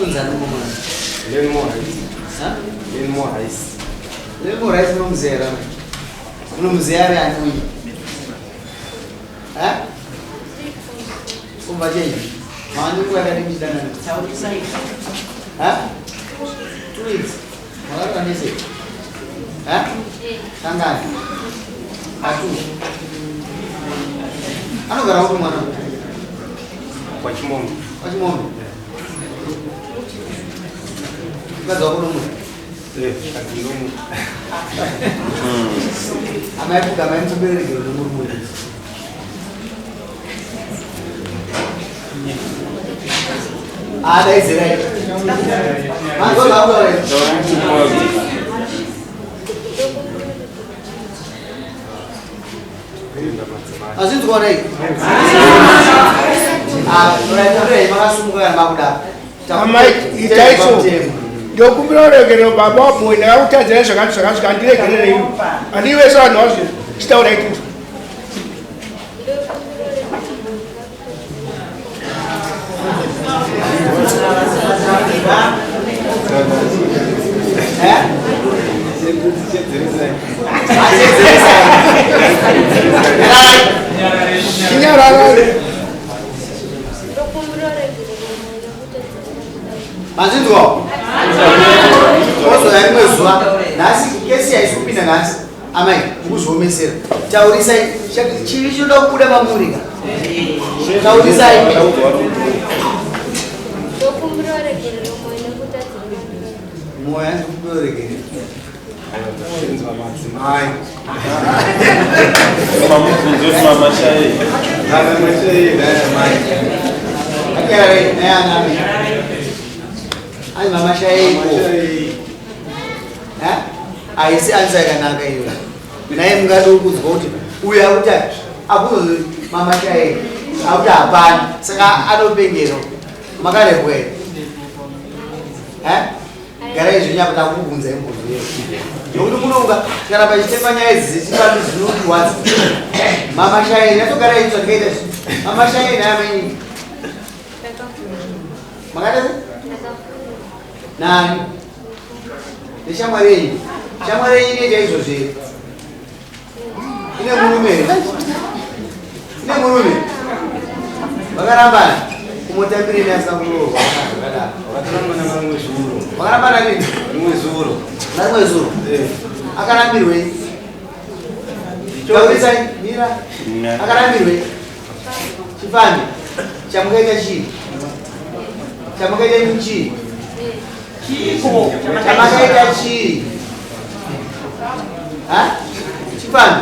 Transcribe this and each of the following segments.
unzani umama? Learn more rice. Huh? Learn more rice. Learn more rice unomzera. Unomzera yani. Huh? Umbaje. Manu kwa kadi mjidana. Saudi side. Huh? 2 weeks. Mara kanise. Huh? Tangani. Atu. Ano gara huko mwana? Kwa chimondo. Kwa chimondo. Kaza huko numu. Akilumu. Amaepu kama mtu bere ndio numu. Ada Israel. Mango lawo re. Azin tu kone. Ora makasumuka makuda. Amai itaiso. Yokumbira regero baba boy na utazera shaka ndire kene yu. Aniwe so no still right. Mazinduo. Oso ya mwezwa nasi kesi ya isupina nasi amai kuzomesera. Taurisa chiricho ndokuda mamurika. Taurisa moya kuberekere. Ai. Mama chai. Akere nami. Ai mama chai. Aisi anza kanaka hiyo. Naye mngado ukuzwa kuti uya utatu akuzo mama chai. Auta hapana. Saka anopengero. Makale kweli. Gara izvi nyakuda kubvunza imbuzi yedu. Nokuti kunonga kana pachitengwa nyaya idzi dzichifana zvinoti wadzi. Mama Shai yatogara ichwa kaita Mama Shai naye amenyi. Makadasi? Nani? Neshamwari yenyu. Shamwari yenyu inoita izvozvo. Ine murume here. Ine murume. Vakarambana. Kumotambire neasanguroorwa. Vakarambana nini? Mwezuro. Mwezuro. Akarambirwe. Taurisai mira. Akarambirwe. Chifani. Chamukaita chii? Chamukaita chii? Kiko. Chamukaita chii? Ha? Chifani.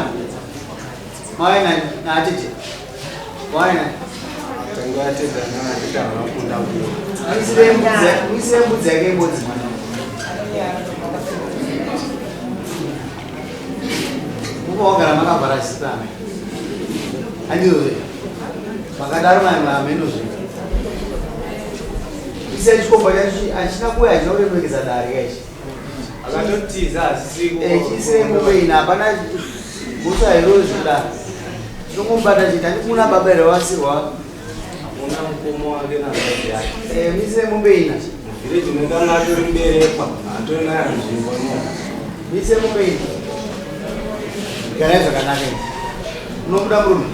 Mawe na atete. Mawe na Tangate dana kitana kunda kuyo. Mise mbudzi yake mbudzi mwana. Mukogara makavhara sitame. Andiwe. Makadaro mameno zvino. Ise chikomba chacho achina kuya chinoremekedza dari yacho. Akatotiza asisiko. Chisire mubeina hapana musa hero zvida. Chinombata chita ndikuna baba ere wasirwa. Una mkomo wake na ndani yake. Mise mubeina. Ile tumekana atori mbele hapa. Atona ya nzimbo no. Mise mubeina. Gara zvakanaka. Unobuda murume.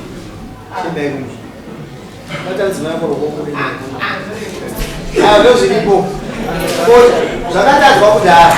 Chidai kunzi. Matanzima yako rokokuri. Ndozviripo. Zvakatadzwa kudhaya.